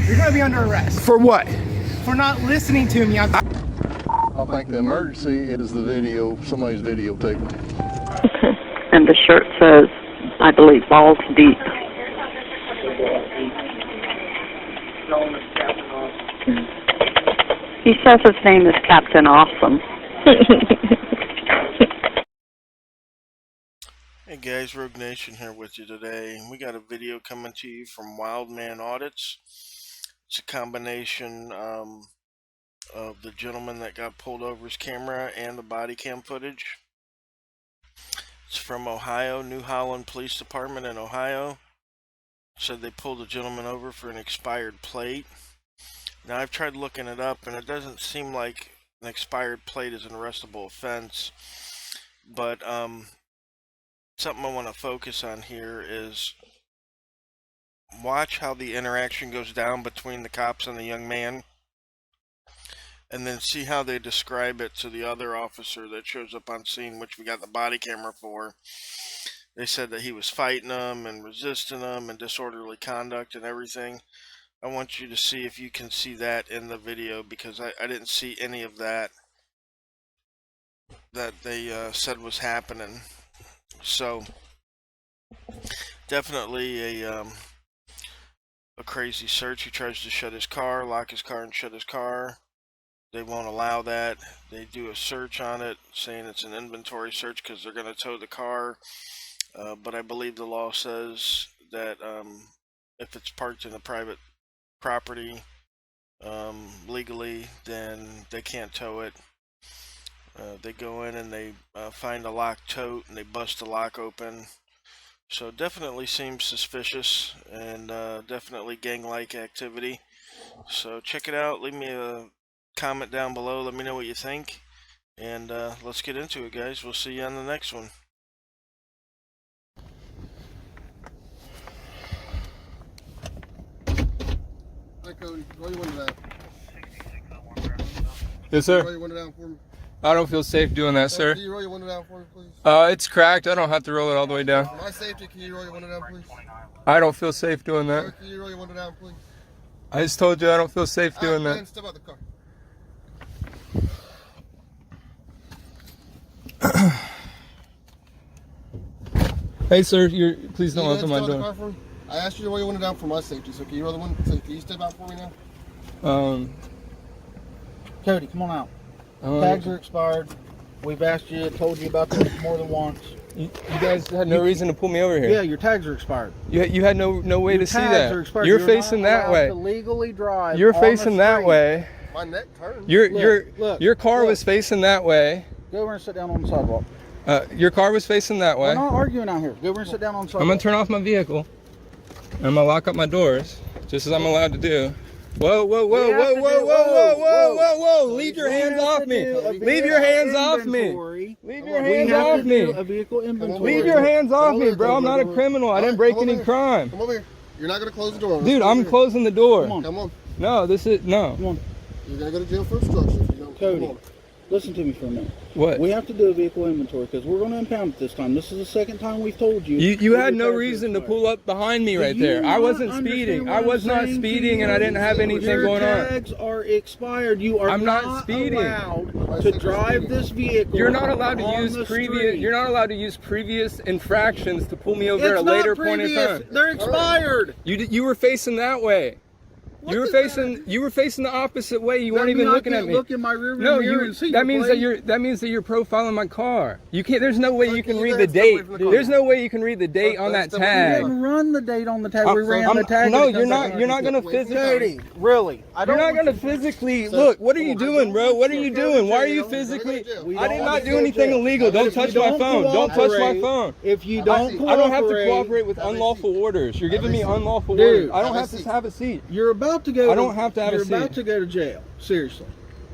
You're going to be under arrest. For what? For not listening to me. I think the emergency is the video, somebody's videotaping. Okay. And the shirt says, I believe, balls deep. He says his name is Captain Awesome. Hey guys, Rogue Nation here with you today. We got a video coming to you from Wildman Audits. It's a combination of the gentleman that got pulled over's camera and the body cam footage. It's from Ohio, New Holland Police Department in Ohio. Said they pulled a gentleman over for an expired plate. Now I've tried looking it up and it doesn't seem like an expired plate is an arrestable offense. But something I want to focus on here is watch how the interaction goes down between the cops and the young man, and then see how they describe it to the other officer that shows up on scene, which we got the body camera for. They said that he was fighting them and resisting them and disorderly conduct and everything. I want you to see if you can see that in the video, because I didn't see any of that they said was happening. So definitely a crazy search. He tries to shut his car, lock his car and shut his car. They won't allow that. They do a search on it, saying it's an inventory search because they're going to tow the car. But I believe the law says that if it's parked in a private property legally, then they can't tow it. They go in and they find a locked tote and they bust the lock open. So definitely seems suspicious and definitely gang-like activity. So check it out. Leave me a comment down below. Let me know what you think. And let's get into it, guys. We'll see you on the next one. Hi, Cody. Roll your window down. Yes, sir. Roll your window down for me. I don't feel safe doing that, sir. Can you roll your window down for me, please? It's cracked. I don't have to roll it all the way down. For my safety, can you roll your window down, please? I don't feel safe doing that. Can you roll your window down, please? I just told you I don't feel safe doing that. Step out the car. Hey, sir, please don't open my Step out the door. car for me? I asked you to roll your window down for my safety, so can you roll the window? So can you step out for me now? Cody, come on out. Tags are expired. We've asked you, told you about this more than once. You guys had no reason to pull me over here. Yeah, your tags are expired. You had no way Your to see tags that. are expired. You're facing not that allowed way. to legally drive. You're on facing the that street. way. My neck turns. Your car was facing that way. Go over and sit down on the sidewalk. Your car was facing that way. We're not arguing out here. Go over and sit down on the sidewalk. I'm gonna turn off my vehicle. And I'm gonna lock up my doors, just as I'm allowed to do. Whoa, whoa, whoa, whoa, whoa, whoa, whoa, whoa, whoa, whoa! Leave your hands off me! Leave your hands off me! Leave your hands off me! Leave your hands off me, bro! I'm not a criminal. I didn't break any crime. Come over here. You're not gonna close the door. Dude, I'm closing the door. Come on. No, this is no. Come on. You're gonna go to jail for obstruction. If you don't. Cody, listen to me for a minute. What? We have to do a vehicle inventory because we're going to impound it this time. This is the second time we've told you. You had no reason to pull up behind me right there. I wasn't speeding. I was not speeding, and I didn't have anything going on. Your tags are expired. You are I'm not speeding. allowed to drive this vehicle. You're not allowed to use previous. You're not allowed to use previous infractions to pull me over at a later point in time. They're expired. You were facing that way. You were facing the opposite way. You weren't even looking at me. Look in my rearview mirror and see that means that you're profiling my car. You can't. There's no way you can read the date. There's no way you can read the date on that tag. We didn't run the date on the tag. We ran the tag. No, you're not. You're not gonna physically. Really? You're not gonna physically look. What are you doing, bro? What are you doing? Why are you physically? I did not do anything illegal. Don't touch my phone. Don't touch my phone. If you don't cooperate, I don't have to cooperate with unlawful orders. You're giving me unlawful orders. I don't have to have a seat. You're about to go. I don't have to have a seat. You're about to go to jail. Seriously.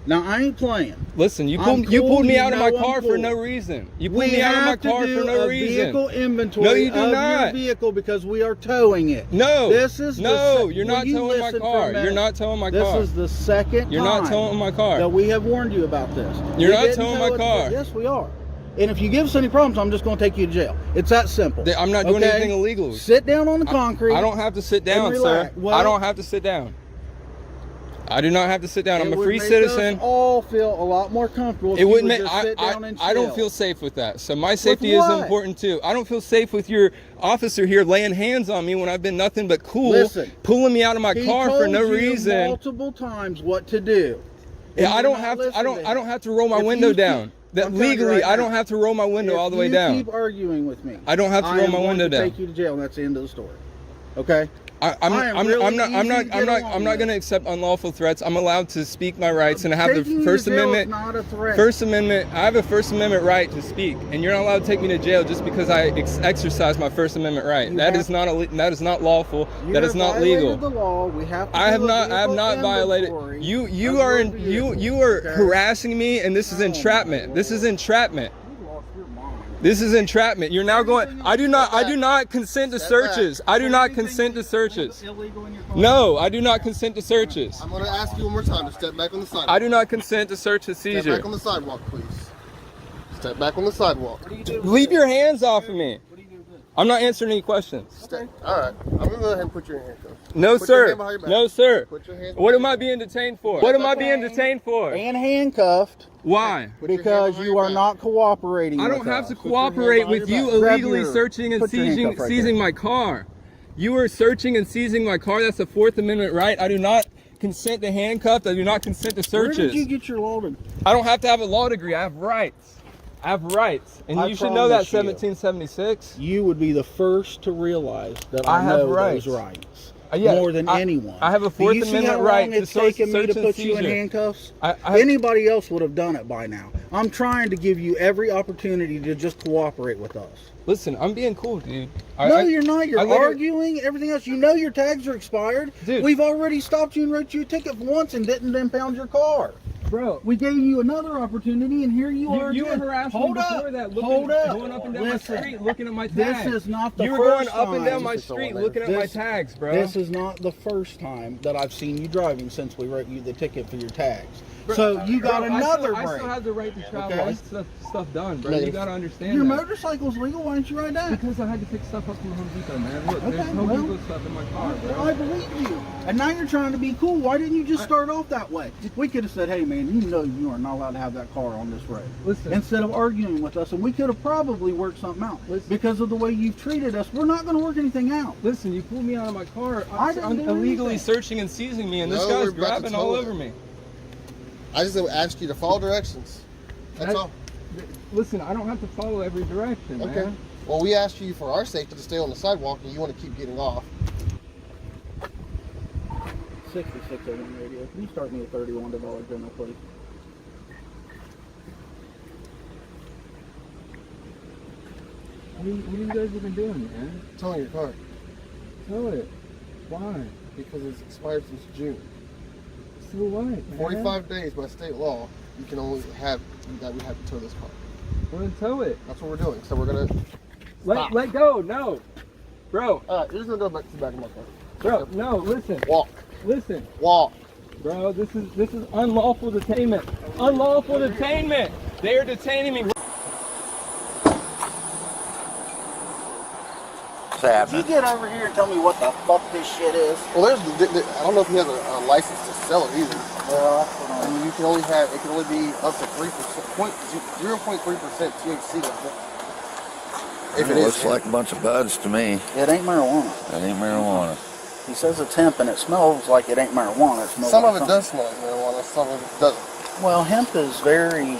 Now I ain't playing. Listen, you pulled me out of my car for no reason. You pulled me out of my car for no reason. Vehicle inventory. No, you do of not. Your vehicle because we are towing it. No. This is you're not towing my car. You're not towing my car. This is the second You're not towing my car. that we have warned you about this. You're not towing my car. Yes, we are. And if you give us any problems, I'm just going to take you to jail. It's that simple. I'm not doing anything illegal. Sit down on the concrete. I don't have to sit down, sir. Well, I don't have to sit down. I do not have to sit down. I'm a would free make citizen. Us all feel a lot more comfortable. If It you wouldn't would make. just sit down and I don't chill. feel safe with that. So my safety is what? important too. I don't feel safe with your officer here laying hands on me when I've been nothing but cool, Listen, pulling me out of my He car for told no you reason. multiple times what to do. Yeah, I You're don't not have to. I listening. don't have to roll my If window you down. That I'm telling you legally, right I don't now, have to roll my window all the way down. If you keep arguing with me, I don't have to roll my window down. Take you to jail, and that's the end of the story. Okay. I'm not going to accept unlawful threats. I'm allowed to speak my rights, and I have the First Amendment. Not a threat. First Amendment. I have a First Amendment right to speak, and you're not allowed to take me to jail just because I exercise my First Amendment right. That is not lawful. That is not legal. The law. We have to I have not violated. You are harassing me, and this is entrapment. This is entrapment. This is entrapment. You're now going. I do not consent to searches. I do not consent to searches. No, I do not consent to searches. I'm going to ask you one more time to step back on the sidewalk. I do not consent to search a seizure. Step back on the sidewalk, please. Step back on the sidewalk. Leave your hands off of me. I'm not answering any questions. All right. I'm going to go ahead and put you in handcuffs. No, sir. No, sir. Put your hands What am I being detained for? What am I being detained for? And handcuffed. Why? Because you are not cooperating. I don't have to cooperate with you illegally searching and seizing my car. You are searching and seizing my car. That's a Fourth Amendment right. I do not consent to handcuffs. I do not consent to searches. Where did you get your law degree? I don't have to have a law degree. I have rights. I have rights. And you should know that, 1776. You would be the first to realize that I have know rights. those rights. Yeah, more than anyone. I have a Fourth Amendment right to search and me to put you in seizure. handcuffs. Anybody else would have done it by now. I'm trying to give you every opportunity to just cooperate with us. Listen, I'm being cool, dude. No, you're not. You're arguing, everything else. You know your tags are expired. Dude. We've already stopped you and wrote you a ticket once and didn't impound your car. Bro, we gave you another opportunity, and here you are. You were harassing me before that. Going up and down my street, looking at my tags. This is not the You were first going up and down time. my street, looking at my tags, bro. This is not the first time that I've seen you driving since we wrote you the ticket for your tags. Bro, so you got another break. I still have the right to travel. Okay. I stuff done, bro. You gotta understand your that. motorcycle's legal. Why didn't you write that? Because I had to pick stuff up from Home Depot, man. Look, there's Home Depot stuff in my car, bro. I believe you. And now you're trying to be cool. Why didn't you just start off that way? We could have said, hey, man, you know you are not allowed to have that car on this road. Listen. Instead of arguing with us, and we could have probably worked something out. Because of the way you've treated us, we're not going to work anything out. Listen, you pulled me out of my car. I'm illegally searching and seizing me, and this guy's grabbing all over me. I just asked you to follow directions. That's all. Listen, I don't have to follow every direction, man. Well, we asked you for our safety to stay on the sidewalk, and you want to keep getting off. 6601 radio. Can you start me a $31 general, please? What have you guys been doing, man? Towing your car. Tow it. Why? Because it's expired since June. So what, man? 45 days by state law, you can only have that we have to tow this car. We're gonna tow it. That's what we're doing. So we're gonna let go. No, bro. You're just gonna go back to the back of my car. Bro, no. Listen. Walk. Listen. Walk. Bro, this is unlawful detainment. Unlawful detainment. They are detaining me. Could you get over here and tell me what the fuck this shit is? Well, I don't know if he has a license to sell it either. Well, I mean, it can only be up to 0.3% THC. If it looks like a bunch of buds to me. It ain't marijuana. It ain't marijuana. He says it's hemp and it smells like it ain't marijuana. It smells some like of it does smell like marijuana, some of it doesn't. Well, hemp is very... You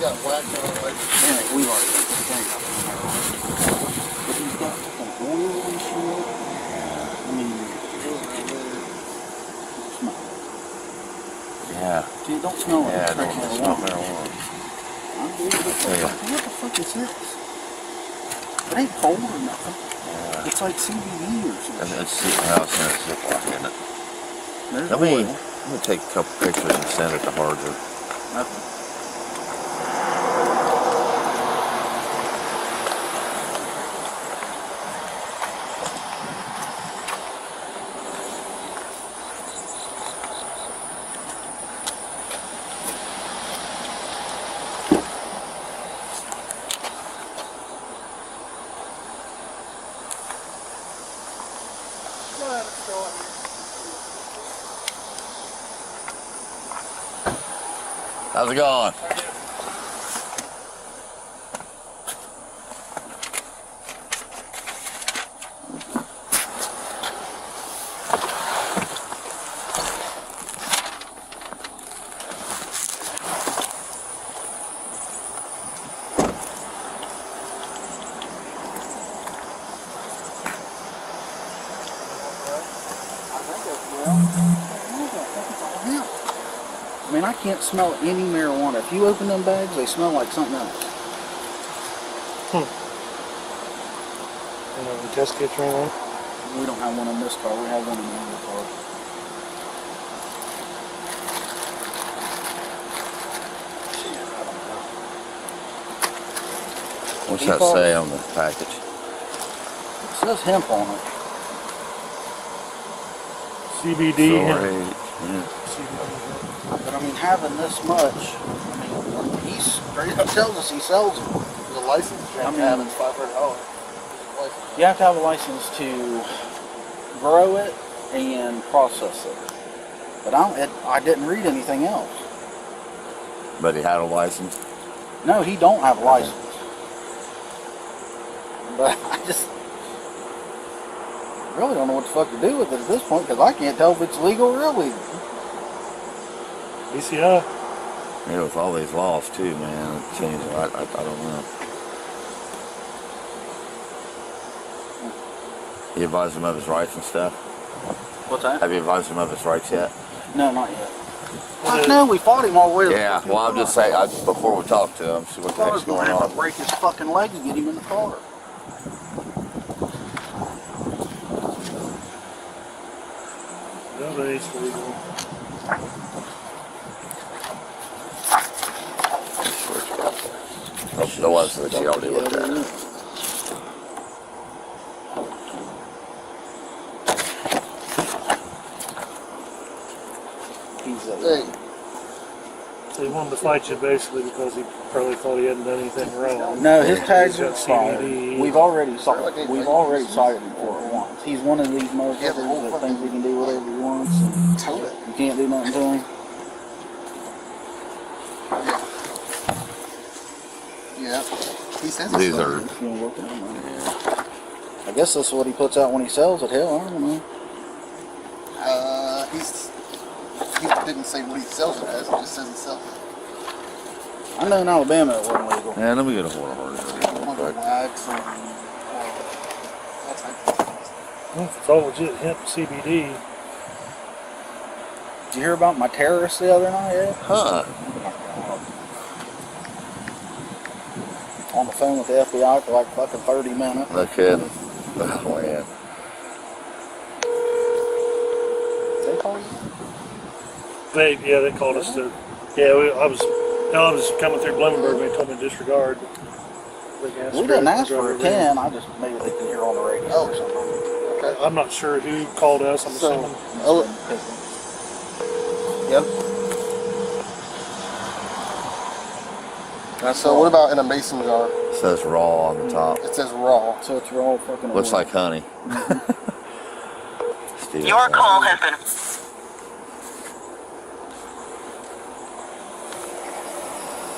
got black on it, like... Yeah, we've already got this thing up. But he's got some oil and shit. I mean, smell. Yeah. Dude, don't smell it. Yeah, it don't smell marijuana. What the fuck is this? It ain't cold or nothing. Yeah. It's like CBD or something. It's sitting out in a Ziploc, isn't it? There's Let oil. me take a couple pictures and send it to Harger. Nothing. How's it going? I mean, I can't smell any marijuana. If you open them bags, they smell like something else. You know, the test kits or anything? We don't have one in this car. We have one in the other car. What's that say on the package? It says hemp on it. CBD. Yeah. But I mean, having this much, I mean, he straight up tells us he sells them. The license you have to have is $500. You have to have a license to grow it and process it. But I didn't read anything else. But he had a license? No, he don't have a license. But I just really don't know what the fuck to do with it at this point, because I can't tell if it's legal or illegal. BCI. Yeah, with all these laws too, man. It changes. I don't know. You advised him of his rights and stuff? What's that? Have you advised him of his rights yet? No, not yet. I know, we fought him all the way. Yeah, well, I'm just saying, before we talk to him, see what the I heck's was going going to have on. to break his fucking leg to get him in the car. Nobody's legal. The ones that you already looked at. Hey, So he wanted to fight you basically because he probably thought he hadn't done anything wrong. No, his tags He's are got expired. CBD. We've already cited him for it once. He's one of these motherfuckers that thinks he can do whatever he wants and tote it. you can't do nothing to him. Yeah. He says These it's are, If you wanna look at him, I guess that's what he puts out when he sells it. Hell, I don't know. he didn't say what he sells it as, he just says he sells it. I know in Alabama it wasn't legal. man, let me get a hold of her. Wax and all types of things. Well, if it's all legit hemp CBD. Did you hear about my terrorist the other night yet? Huh. On the phone with the FBI for like fucking 30 minutes. No kidding. Oh, man. They call you? They called us to. Yeah, I was coming through Blumenberg. They told me to disregard. We didn't ask for a 10. I just maybe they can hear on the radio or something. Okay. I'm not sure who called us. I'm assuming. Yep. So what about in a mason jar? It says raw on the top. It says raw. So it's raw fucking. Looks oil. like honey. Steve. Your call has been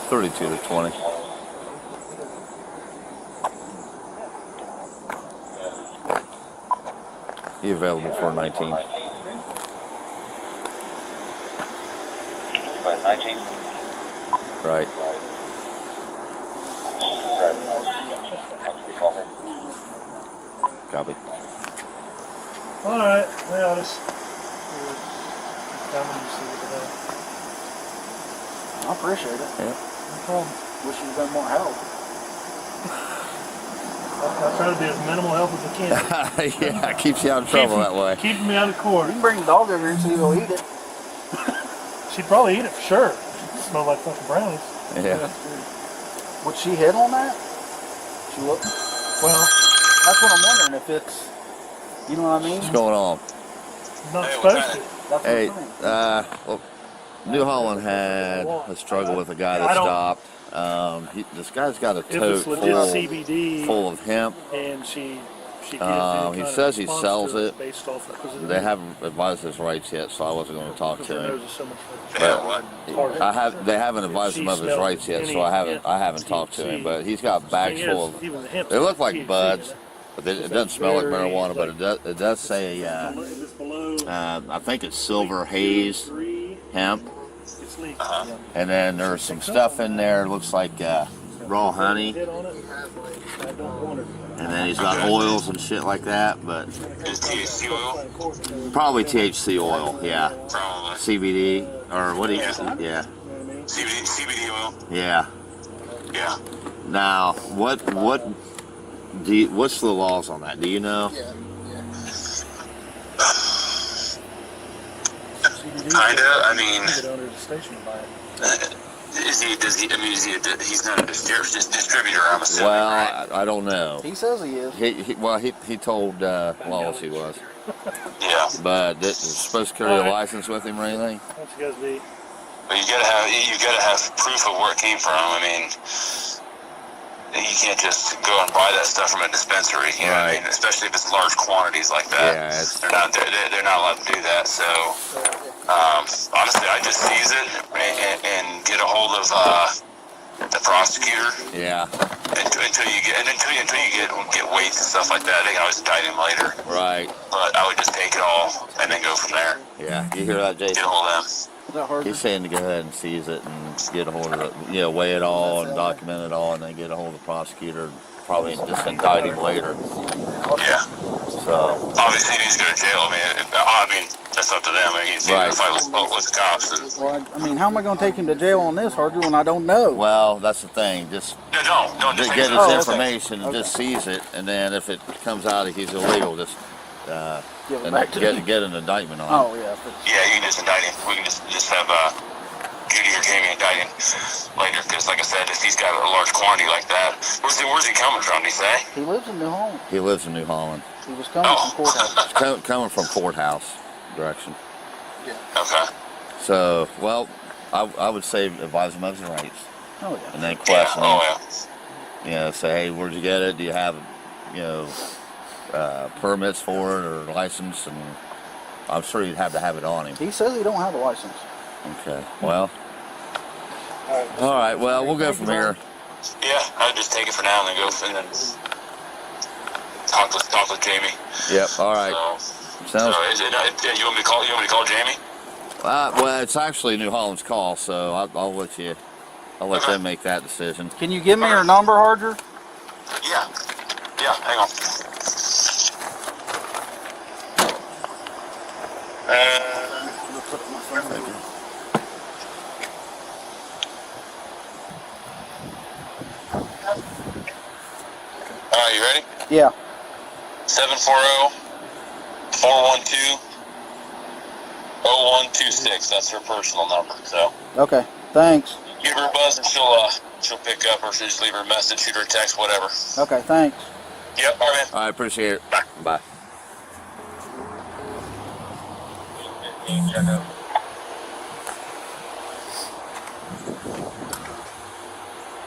32 to 20. You available for 19? 19. Right. Copy. All right. Well, just coming to see what I appreciate it. Yeah. no problem. Wish you'd done more help. I try to be as minimal help as I can. Yeah, it keeps you out of trouble that way. Keeping me out of court. You can bring the dog over here and see if he'll eat it. She'd probably eat it for sure. It smells like fucking brownies. Yeah. Would she hit on that? She look. Well, That's what I'm wondering if it's. You know what I mean? What's going on? not supposed to. That's Hey, what I'm saying. well, New Holland had a struggle with a guy that I don't- stopped. This guy's got a If tote it's legit full, CBD full of hemp. and she She gives you kind He of says he response sells to it. based off of, They haven't advised his rights yet, so I wasn't going to talk to him. But They haven't advised him of his rights yet, so I haven't talked to him. But he's got bags full of. They look like buds, but it doesn't smell like marijuana. But it does say I think it's silver haze hemp, and then there's some stuff in there. It looks like raw honey, and then he's got oils and shit like that. But Is THC oil? probably THC oil, yeah. Probably. CBD or what do you? Yeah, CBD oil? yeah. Yeah. Now, what's the laws on that? Do you know? Kinda. I mean, he's not a distributor, I'm assuming, Well, right? I don't know. He says he is. He told Lawless he was, Yeah. but is supposed to carry a license with him or anything? What's you guys be? But you gotta have proof of where it came from. I mean, you can't just go and buy that stuff from a dispensary, you know what I mean? Especially if it's large quantities like that. Yeah, they're not allowed to do that. So honestly, I just seize it and get a hold of the prosecutor. Yeah. Until you get weights and stuff like that. They can always indict him later. Right. But I would just take it all and then go from there. Yeah. You hear that, Jason? Get a hold of them. Is that hard? He's saying to go ahead and seize it and get a hold of it, weigh it all and document it all, and then get a hold of the prosecutor. Probably just indict him later. Yeah. So. Obviously, he needs to go to jail. I mean, that's up to them. I mean, he's going to fight with the cops. And, Well, I mean, how am I going to take him to jail on this, Harger, when I don't know? Well, that's the thing. Just don't just get take his it. information and just seize it, and then if it comes out that he's illegal, just Give it back to me. get an indictment on Oh, it. yeah. Yeah, you can just indict him. We can just have Judy or Jamie indict him later. Because, like I said, if he's got a large quantity like that, where's he coming from? Did he say? He lives in New Holland. He lives in New Holland. He was coming from courthouse. Coming from courthouse direction. Okay. So, well, I would say advise him of his rights, Oh, yeah. and then question him. Oh, yeah. Say, hey, where'd you get it? Do you have, permits for it or license? And I'm sure you'd have to have it on him. He says he don't have a license. Okay. Well. All right. Well, we'll go from here. Yeah, I'd just take it for now and then go and then talk with Jamie. Yep. All right. So you want me to call Jamie? Well, it's actually New Holland's call, so I'll let them make that decision. Can you give me her number, Harger? Yeah. Yeah. Hang on. All right, you ready? Yeah. 740-412-0126. That's her personal number. So. Okay. Thanks. Give her a buzz and she'll pick up, or she'll just leave her a message, shoot her a text, whatever. Okay. Thanks. Yep. All right, man. I appreciate it. Bye. Bye.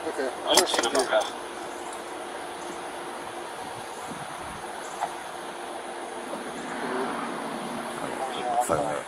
Okay. I'm gonna shoot him. Fire.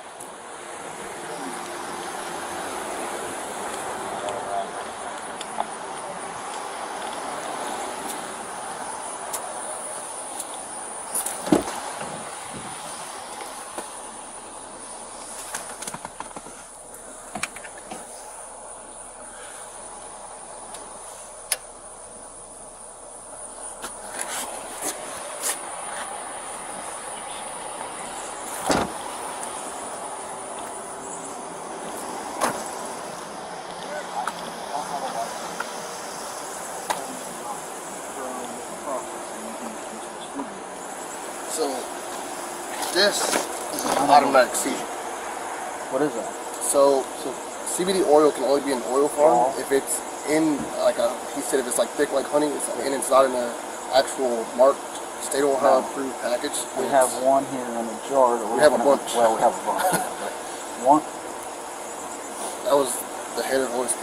So, this is an automatic seizure. What is that? So CBD oil can only be in oil form if it's in he said if it's like thick like honey, and it's not in an actual marked state of Ohio approved package. We have one here in a jar. We have a bunch. Well, we have a bunch. But one. That was the head of OSP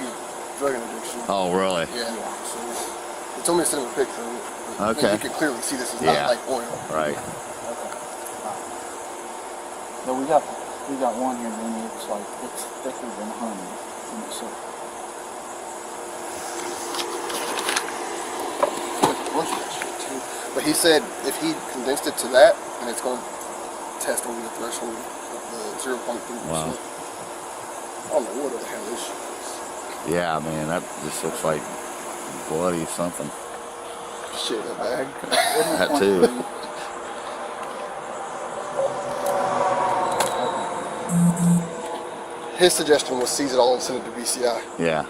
drug interdiction. Oh, really? Yeah. So He told me to send him a picture of it. Okay. You can clearly see this is Yeah. not like oil. Right. So we got one here, and it's like it's thicker than honey. But he said if he condensed it to that, then it's going to test over the threshold of the 0.3%. Wow. I don't know what the hell this shit is. Yeah, man, that just looks like bloody something. Shit, a bag. That too. His suggestion was seize it all and send it to BCI. Yeah.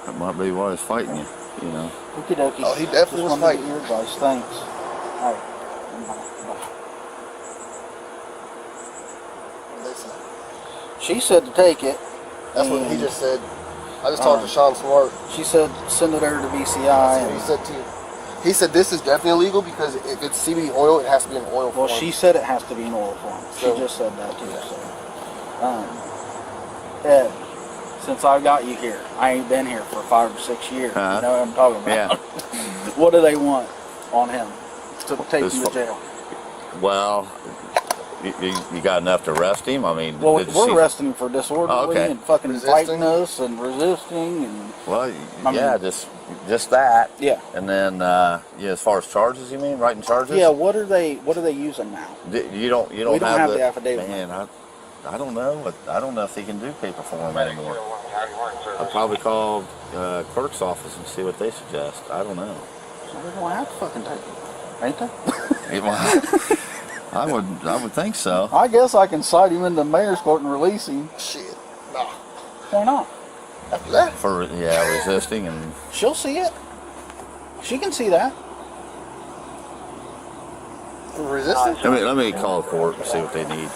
That might be why he's fighting you, you know. Okie dokie. Oh, he definitely was Just wanted to fighting. get your advice. Thanks. All right. What did they say? She said to take it. That's what he just said. I just talked to Sean Smart. She said send it over to BCI. That's what he said too. He said this is definitely illegal because if it's CBD oil, it has to be in oil form. Well, she said it has to be in oil form. So- She just said that too. So, Ed, since I got you here, I ain't been here for 5 or 6 years. You know what I'm talking about? Yeah. What do they want on him to take This him to jail? Well, you got enough to arrest him? I mean, Well, did we're she- arresting him for disorderly and fucking Resisting? fighting us and resisting and. Well, I yeah, mean- just that. Yeah. And then, yeah, as far as charges, you mean writing charges? Yeah. What are they using now? You don't We don't have the affidavit. Man, I don't know. I don't know if they can do paper form anymore. I'd probably call clerk's office and see what they suggest. I don't know. So they're gonna have to fucking take it, ain't they? I would think so. I guess I can cite him in the mayor's court and release him. Shit. Nah. Why not? After that. For resisting and She'll see it. She can see that. Resistance? let me call the court and see what they need.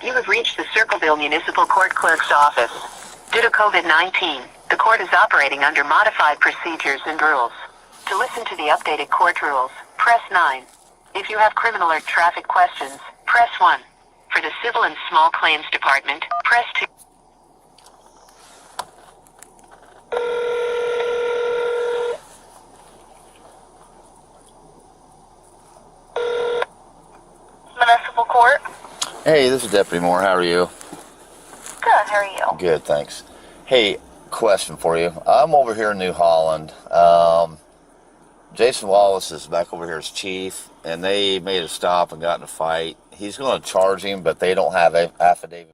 You have reached the Circleville Municipal Court Clerk's office. Due to COVID-19, the court is operating under modified procedures and rules. To listen to the updated court rules, press 9. If you have criminal or traffic questions, press 1. For the Civil and Small Claims Department, press 2. Municipal Court. Hey, this is Deputy Moore. How are you? Good, how are you? Good, thanks. Hey, question for you. I'm over here in New Holland. Jason Wallace is back over here as chief, and they made a stop and got in a fight. He's going to charge him, but they don't have an affidavit.